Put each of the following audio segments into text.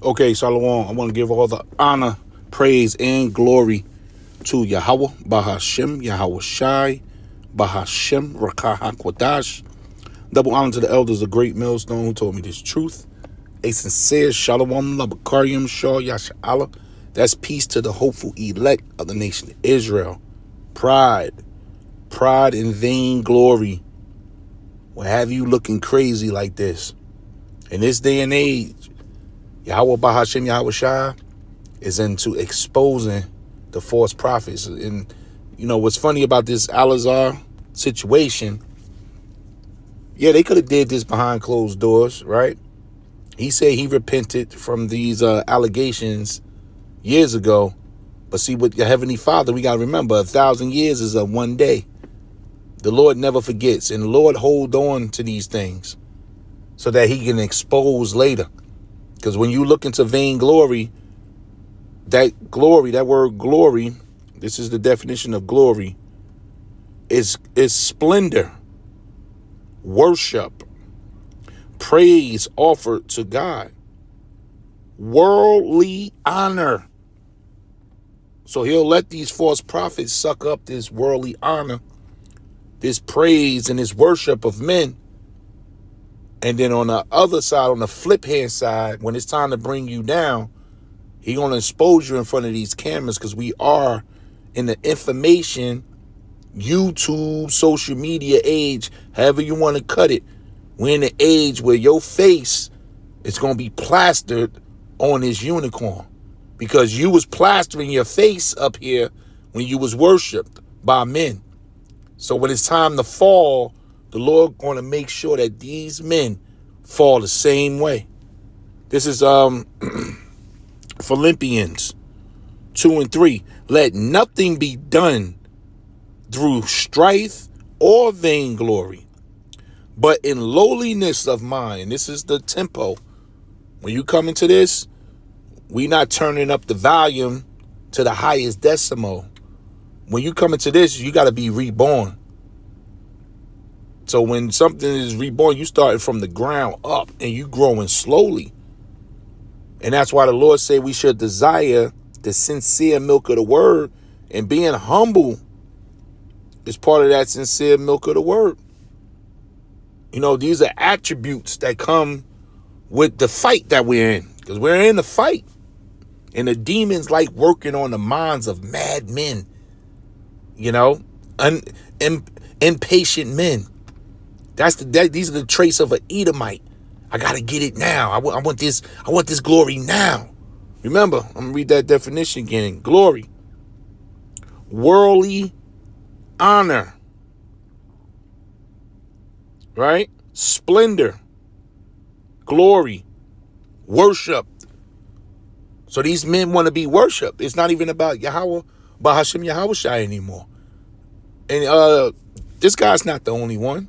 Okay, Shalom. I want to give all the honor, praise, and glory to Yahweh, Bahashem, Yahweh Shai, Bahashem, Rakah HaKodash. Double honor to the elders of Great Millstone who told me this truth. A sincere Shalom, Labakariam, Shaw, Yasha'Allah. That's peace to the hopeful elect of the nation of Israel. Pride and vain glory will have you looking crazy like this. In this day and age, Yahweh Bahashem Yahweh Shai is into exposing the false prophets. And you know what's funny about this Alazar situation? Yeah, they could have did this behind closed doors, right? He said he repented from these allegations years ago. But see, with your Heavenly Father, we got to remember 1,000 years is a one day. The Lord never forgets, and the Lord hold on to these things so that he can expose later. Because when you look into vainglory, that word glory, this is the definition of glory, is splendor, worship, praise offered to God, worldly honor. So he'll let these false prophets suck up this worldly honor, this praise and this worship of men. And then on the other side, on the flip hand side, when it's time to bring you down, he going to expose you in front of these cameras, because we are in the information, YouTube, social media age, however you want to cut it. We're in the age where your face is going to be plastered on this unicorn, because you was plastering your face up here when you was worshipped by men. So when it's time to fall, the Lord going to make sure that these men fall the same way. This is Philippians 2:3. Let nothing be done through strife or vainglory, but in lowliness of mind. This is the tempo. When you come into this, we not turning up the volume to the highest decimal. When you come into this, you got to be reborn. So when something is reborn, you start from the ground up and you growing slowly. And that's why the Lord said we should desire the sincere milk of the word, and being humble is part of that sincere milk of the word. You know, these are attributes that come with the fight that we're in, because we're in the fight. And the demons like working on the minds of mad men, you know, impatient men. These are the traits of an Edomite. I got to get it now. I want this glory now. Remember, I'm going to read that definition again. Glory, worldly honor, right? Splendor, glory, worship. So these men want to be worshiped. It's not even about Yahweh, Bahashem Yahweh Shai anymore. And this guy's not the only one.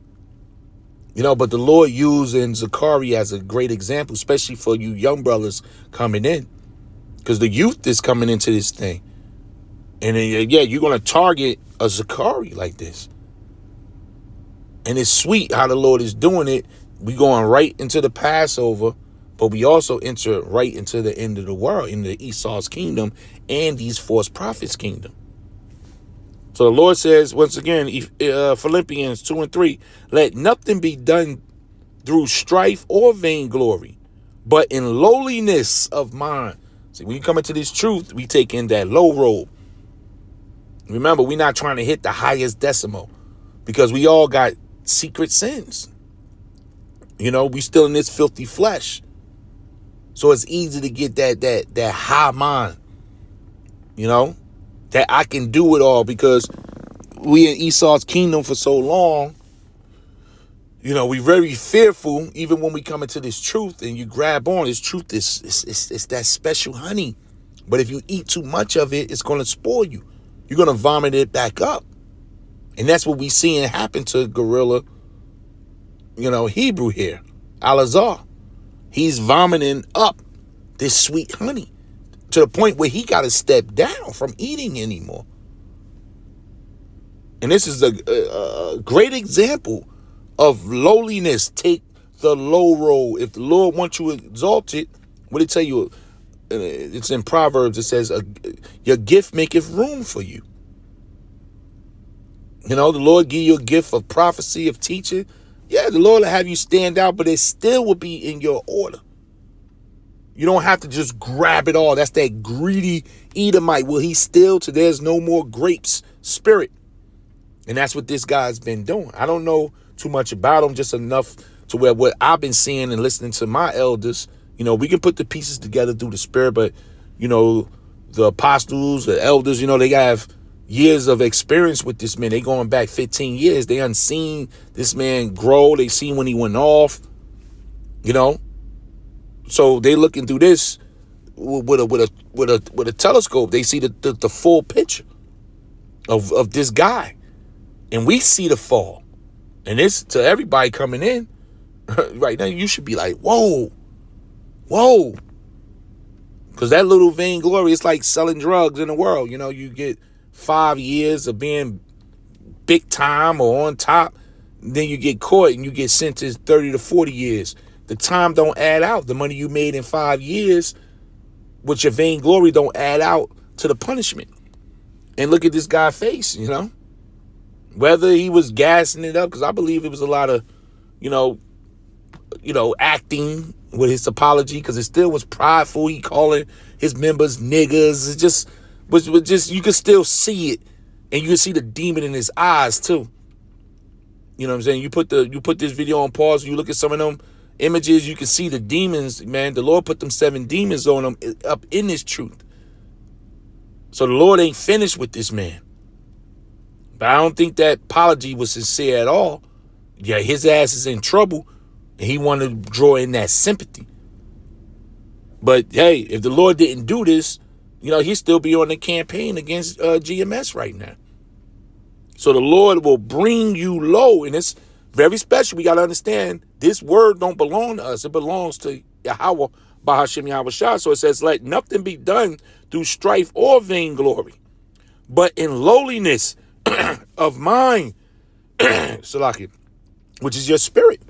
You know, but the Lord using Zachari as a great example, especially for you young brothers coming in, because the youth is coming into this thing. And yeah, you're going to target a Zachari like this. And it's sweet how the Lord is doing it. We going right into the Passover, but we also enter right into the end of the world, into Esau's kingdom and these false prophets' kingdom. So the Lord says, once again, Philippians 2:3, let nothing be done through strife or vainglory, but in lowliness of mind. See, when you come into this truth, we take in that low road. Remember, we're not trying to hit the highest decimal, because we all got secret sins. You know, we still in this filthy flesh. So it's easy to get that high mind, you know, that I can do it all, because we in Esau's kingdom for so long. You know, we very fearful, even when we come into this truth and you grab on this truth. It's that special honey. But if you eat too much of it, it's going to spoil you. You're going to vomit it back up. And that's what we seeing happen to Gorilla, you know, Hebrew here, Alazar. He's vomiting up this sweet honey to the point where he got to step down from eating anymore. And this is a great example of lowliness. Take the low road. If the Lord wants you exalted, what did it tell you? it's in Proverbs. It says, your gift maketh room for you. You know, the Lord give you a gift of prophecy, of teaching. Yeah, the Lord will have you stand out, but it still will be in your order. You don't have to just grab it all. That's that greedy Edomite. Will he still till there's no more grapes spirit? And that's what this guy's been doing. I don't know too much about him, just enough to where what I've been seeing and listening to my elders, you know, we can put the pieces together through the spirit, but, you know, the apostles, the elders, you know, they have years of experience with this man. They going back 15 years. They unseen this man grow. They seen when he went off, you know. So they looking through this with a telescope. They see the full picture of this guy, and we see the fall. And it's to everybody coming in right now. You should be like, whoa, because that little vainglory, it's like selling drugs in the world. You know, you get 5 years of being big time or on top, then you get caught and you get sentenced 30 to 40 years. The time don't add out. The money you made in 5 years with your vainglory don't add out to the punishment. And look at this guy's face, you know. Whether he was gassing it up, because I believe it was a lot of, you know, acting with his apology, because it still was prideful. He calling his members niggas. It just was just, you could still see it, and you can see the demon in his eyes too. You know what I'm saying? You put this video on pause, you look at some of them images, you can see the demons, man. The Lord put them 7 demons on him up in this truth. So the Lord ain't finished with this man. But I don't think that apology was sincere at all. Yeah, his ass is in trouble, and he wanted to draw in that sympathy. But hey, if the Lord didn't do this, you know, he'd still be on the campaign against GMS right now. So the Lord will bring you low, and it's very special. We got to understand, this word don't belong to us. It belongs to Yahweh, Bahashim Yahweh Shah. So it says, let nothing be done through strife or vainglory, but in lowliness of mind, Salaki, which is your spirit.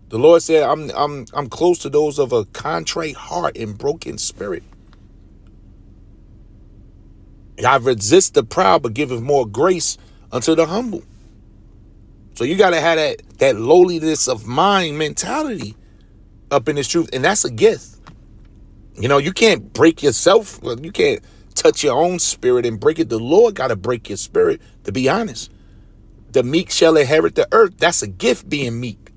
The Lord said, I'm close to those of a contrite heart and broken spirit. I resist the proud, but giveth more grace unto the humble. So you got to have that lowliness of mind mentality up in this truth. And that's a gift. You know, you can't break yourself. You can't touch your own spirit and break it. The Lord got to break your spirit, to be honest. The meek shall inherit the earth. That's a gift, being meek.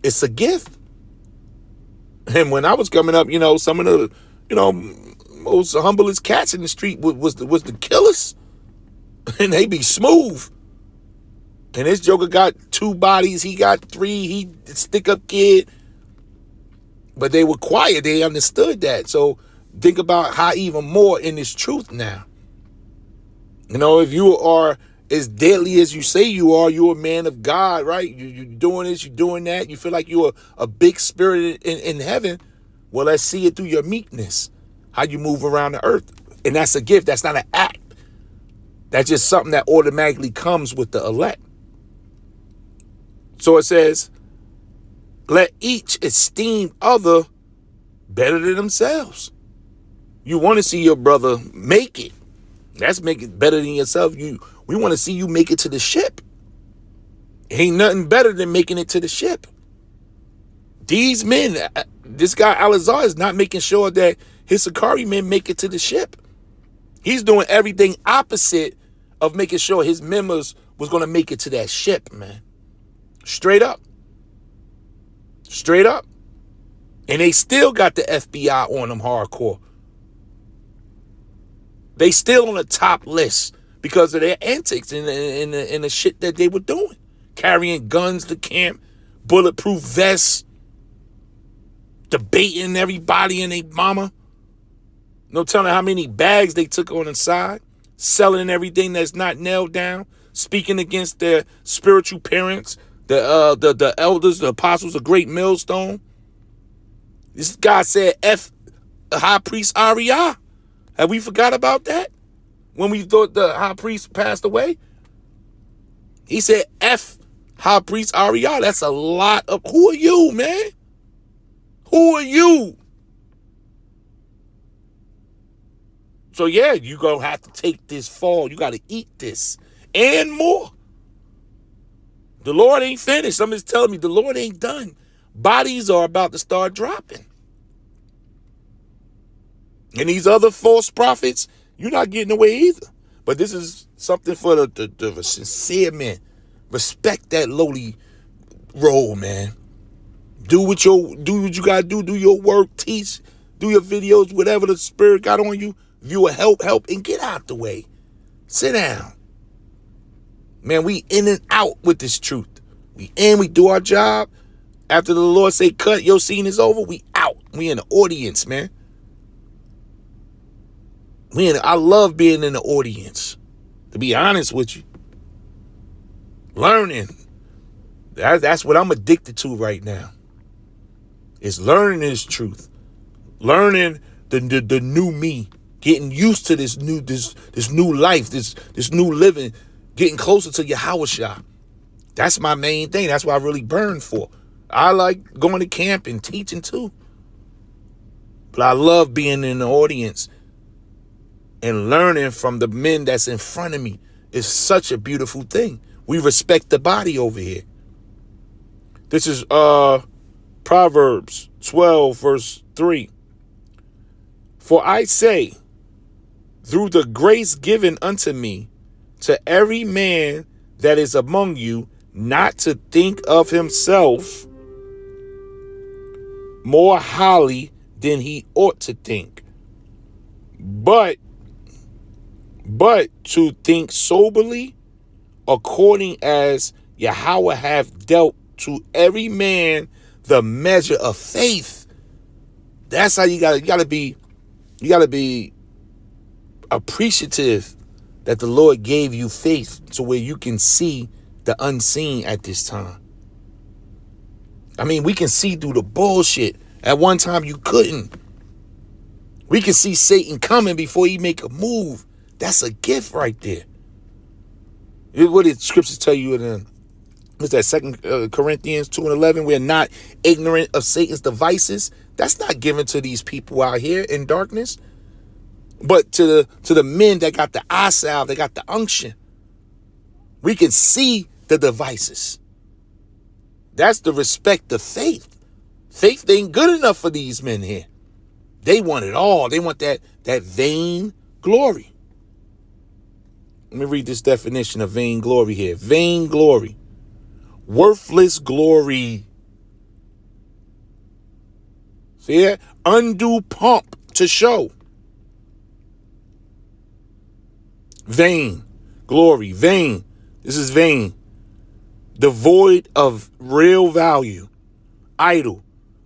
It's a gift. And when I was coming up, you know, some of the, you know, most humblest cats in the street was the killers. And they be smooth. And this joker got 2 bodies. He got 3. He stick up kid. But they were quiet. They understood that. So think about how even more in this truth now. You know, if you are as deadly as you say you are, you're a man of God, right? You're doing this, you're doing that. You feel like you're a big spirit in heaven. Well, let's see it through your meekness, how you move around the earth. And that's a gift. That's not an act. That's just something that automatically comes with the elect. So it says, let each esteem other better than themselves. You want to see your brother make it. That's make it better than yourself. We want to see you make it to the ship. Ain't nothing better than making it to the ship. These men, this guy Alazar is not making sure that his Sakari men make it to the ship. He's doing everything opposite of making sure his members was going to make it to that ship, man. Straight up. Straight up. And they still got the FBI on them hardcore. They still on the top list because of their antics and the shit that they were doing. Carrying guns to camp, bulletproof vests, debating everybody and their mama. No telling how many bags they took on the side, selling everything that's not nailed down, speaking against their spiritual parents, the elders, the apostles, a great millstone. This guy said F high priest Ariah. Have we forgot about that? When we thought the high priest passed away? He said F high priest Ariah. That's a lot of, who are you, man? Who are you? So yeah, you gonna have to take this fall. You got to eat this and more. The Lord ain't finished. Somebody's telling me the Lord ain't done. Bodies are about to start dropping. And these other false prophets, you're not getting away either. But this is something for the sincere men. Respect that lowly role, man. Do what you gotta do. Do your work, teach, do your videos, whatever the Spirit got on you. If you will help, and get out the way. Sit down. Man, we in and out with this truth. We do our job. After the Lord say cut, your scene is over, we out. We in the audience, man. I love being in the audience. To be honest with you. Learning. That's what I'm addicted to right now. Is learning this truth. Learning the new me. Getting used to this new life, this new living, getting closer to Yahushua. That's my main thing. That's what I really burn for. I like going to camp and teaching too. But I love being in the audience and learning from the men that's in front of me. It's such a beautiful thing. We respect the body over here. This is Proverbs 12, verse 3. For I say, through the grace given unto me, to every man that is among you, not to think of himself more highly than he ought to think, but to think soberly, according as Yahweh hath dealt to every man the measure of faith. That's how you gotta be appreciative that the Lord gave you faith to where you can see the unseen at this time. I mean, we can see through the bullshit. At one time you couldn't. We can see Satan coming before he make a move. That's a gift right there. What did scriptures tell you in what's that, 2 Corinthians 2:11? We're not ignorant of Satan's devices. That's not given to these people out here in darkness. But to the men that got the eye salve, they got the unction. We can see the devices. That's the respect of faith. Faith ain't good enough for these men here. They want it all. They want that vain glory. Let me read this definition of vain glory here. Vain glory. Worthless glory. See that? Undue pomp to show. Vain. Glory. Vain. This is vain. Devoid of real value. Idle.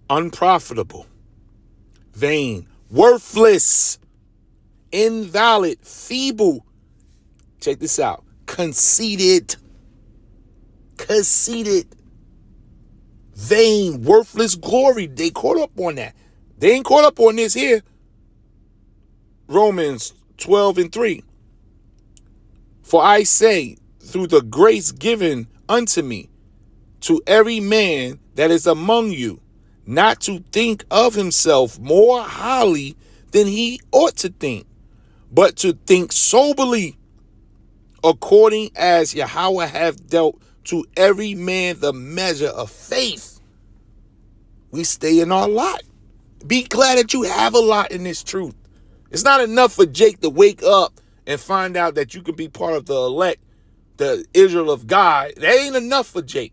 Unprofitable. Vain. Worthless. Invalid. Feeble. Check this out. Conceited. Vain. Worthless glory. They caught up on that. They ain't caught up on this here. Romans 12:3. For I say, through the grace given unto me, to every man that is among you, not to think of himself more highly than he ought to think, but to think soberly, according as Yahweh hath dealt to every man the measure of faith. We stay in our lot. Be glad that you have a lot in this truth. It's not enough for Jake to wake up and find out that you can be part of the elect, the Israel of God. That ain't enough for Jake.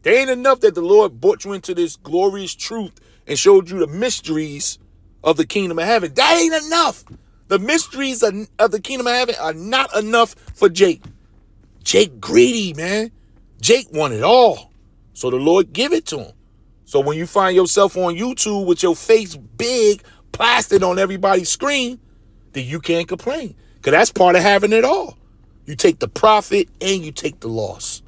That ain't enough that the Lord brought you into this glorious truth and showed you the mysteries of the kingdom of heaven. That ain't enough. The mysteries of the kingdom of heaven are not enough for Jake. Jake greedy, man. Jake want it all. So the Lord give it to him. So when you find yourself on YouTube with your face big, plastered on everybody's screen, then you can't complain. Because that's part of having it all. You take the profit and you take the loss.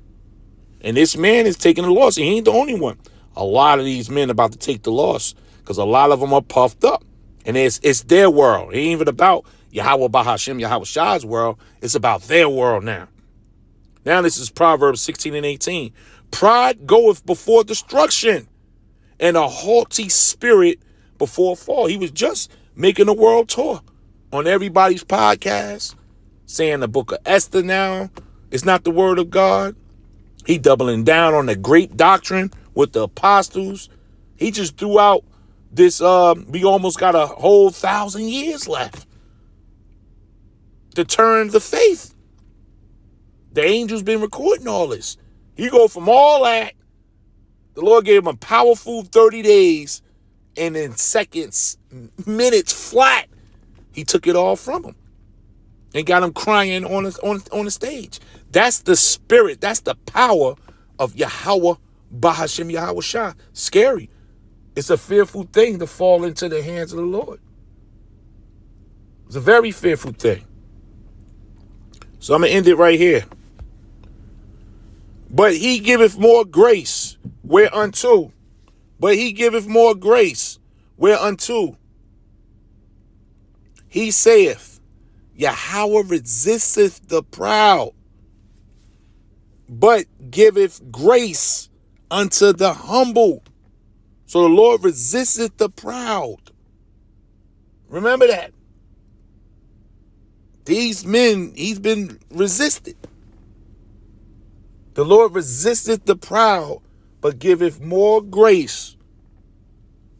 And this man is taking the loss. He ain't the only one. A lot of these men about to take the loss because a lot of them are puffed up. And it's their world. It ain't even about Yahweh Bahashim, Yahweh Shah's world. It's about their world now. Now this is Proverbs 16:18. Pride goeth before destruction, and a haughty spirit before a fall. He was just making a world tour. on everybody's podcast, saying the book of Esther now is not the word of God. He doubling down on the great doctrine with the apostles. He just threw out this, we almost got a whole 1,000 years left to turn the faith. The angels been recording all this. He go from all that. The Lord gave him a powerful 30 days, and in seconds, minutes flat, he took it all from him and got him crying on the stage. That's the spirit. That's the power of Yahweh Bahashim Yahweh Shah. Scary. It's a fearful thing to fall into the hands of the Lord. It's a very fearful thing. So I'm going to end it right here. But he giveth more grace whereunto. But he giveth more grace whereunto. He saith, Yahweh resisteth the proud, but giveth grace unto the humble. So the Lord resisteth the proud. Remember that. These men, he's been resisted. The Lord resisteth the proud, but giveth more grace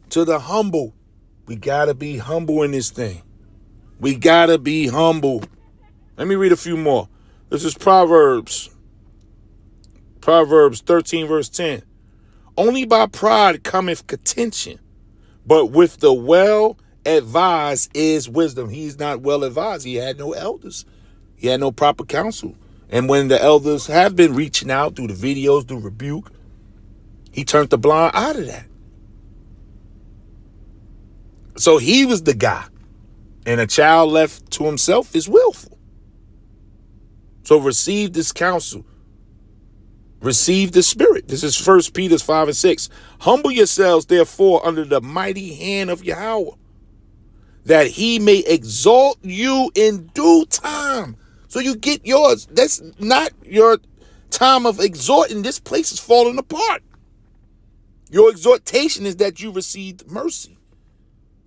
to the humble. We got to be humble in this thing. We got to be humble. Let me read a few more. This is Proverbs 13, verse 10. Only by pride cometh contention, but with the well advised is wisdom. He's not well advised. He had no elders. He had no proper counsel. And when the elders have been reaching out through the videos, through rebuke, he turned the blind eye to that. So he was the guy. And a child left to himself is willful. So receive this counsel. Receive the spirit. This is 1 Peter 5 and 6. Humble yourselves, therefore, under the mighty hand of Yahweh, that he may exalt you in due time. So you get yours. That's not your time of exhorting. This place is falling apart. Your exhortation is that you received mercy.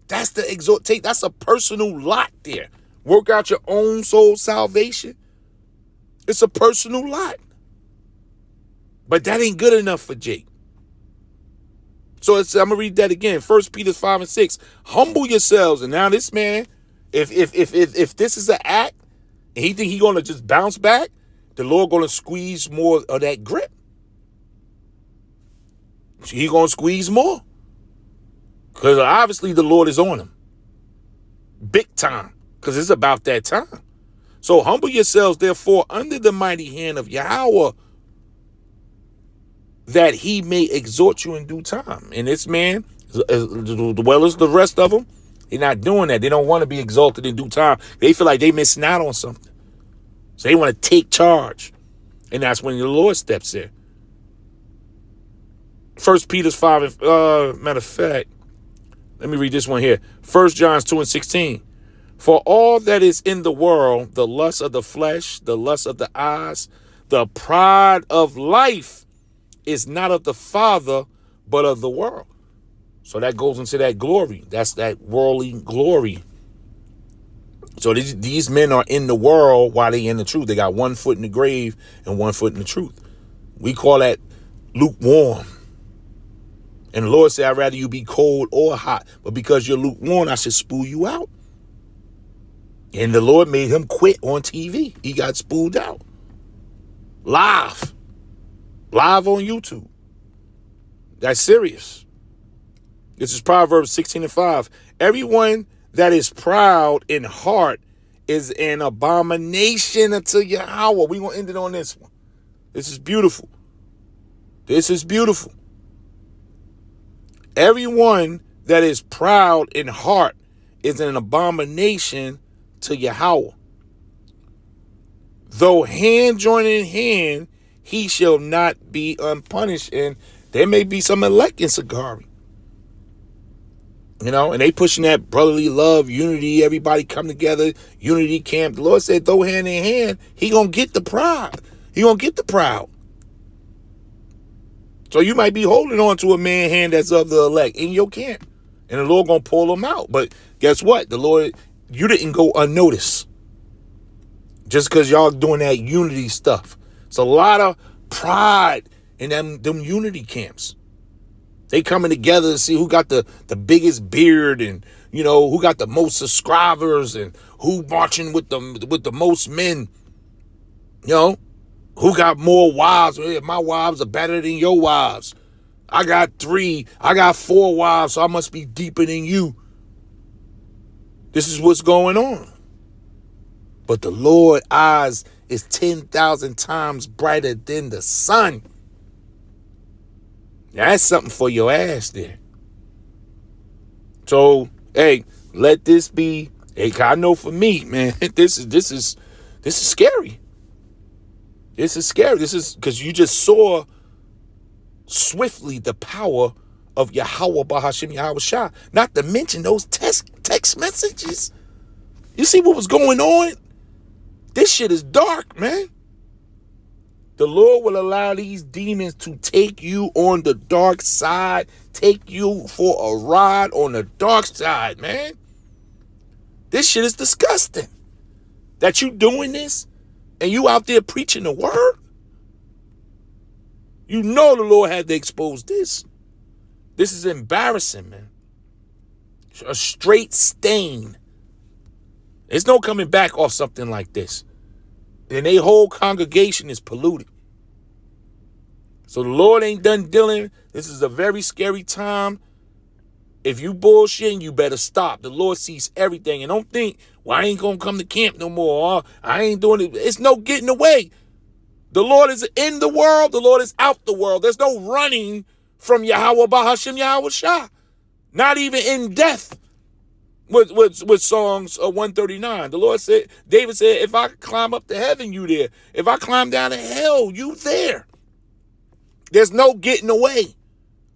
That's the exhortation. That's a personal lot there. Work out your own soul salvation. It's a personal lot. But that ain't good enough for Jake. So I'm going to read that again. 1 Peter 5 and 6. Humble yourselves. And now this man, if this is an act, and he think he going to just bounce back, the Lord going to squeeze more of that grip. He going to squeeze more. Because obviously the Lord is on him. Big time. Because it's about that time. So humble yourselves, therefore, under the mighty hand of Yahweh, that he may exhort you in due time. And this man, as well as the rest of them, they're not doing that. They don't want to be exalted in due time. They feel like they're missing out on something. So they want to take charge. And that's when the Lord steps in. 1 Peter 5, matter of fact, let me read this one here. 1 John 2 and 16. For all that is in the world, the lust of the flesh, the lust of the eyes, the pride of life is not of the Father, but of the world. So that goes into that glory. That's that worldly glory. So these men are in the world while they in the truth. They got 1 foot in the grave and 1 foot in the truth. We call that lukewarm. And the Lord said, I'd rather you be cold or hot. But because you're lukewarm, I should spool you out. And the Lord made him quit on TV. He got spooled out. Live on YouTube. That's serious. This is Proverbs 16 and 5. Everyone that is proud in heart is an abomination unto Yahweh. We're going to end it on this one. This is beautiful. This is beautiful. Everyone that is proud in heart is an abomination to Yahweh. Though hand join in hand, he shall not be unpunished. And there may be some elect in Sagari. You know, and they pushing that brotherly love, unity, everybody come together, unity camp. The Lord said, though hand in hand, he gonna get the pride. He gonna get the proud. So you might be holding on to a man hand that's of the elect in your camp. And the Lord gonna pull them out. But guess what? The Lord you didn't go unnoticed just because y'all doing that unity stuff. It's a lot of pride in them unity camps. They coming together to see who got the biggest beard, and who got the most subscribers, and who marching with the most men. Who got more wives? My wives are better than your wives. I got 4 wives, so I must be deeper than you. This is what's going on. But the Lord's eyes is 10,000 times brighter than the sun. Now, that's something for your ass there. So, hey, let this be. Hey, I know for me, man, this is scary. This is scary. This is because you just saw swiftly the power of Yahweh Bahashim Yahweh Shah. Not to mention those text messages. You see what was going on? This shit is dark, man. The Lord will allow these demons to take you on the dark side, take you for a ride on the dark side, man. This shit is disgusting. That you doing this and you out there preaching the word. You know the Lord had to expose this. This is embarrassing, man. A straight stain. There's no coming back off something like this. And their whole congregation is polluted. So the Lord ain't done dealing. This is a very scary time. If you bullshitting, you better stop. The Lord sees everything. And don't think, well, I ain't going to come to camp no more. Or I ain't doing it. It's no getting away. The Lord is in the world. The Lord is out the world. There's no running from Yahweh Bahashim Yahweh Shah. Not even in death. With Psalms 139. The Lord said, David said, if I climb up to heaven, you there. If I climb down to hell, you there. There's no getting away.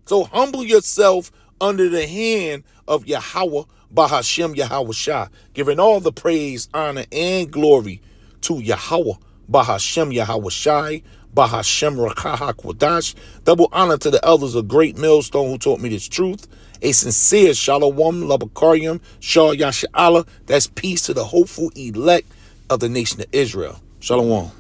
So humble yourself under the hand of Yahweh Bahashim Yahweh Shah, giving all the praise, honor, and glory to Yahweh Bahashim Yahweh Shai, Bahashim Rakaha Kwadash. Double honor to the elders of Great Millstone who taught me this truth. A sincere Shalom, Labakarium, Shah Yasha'Allah. That's peace to the hopeful elect of the nation of Israel. Shalom.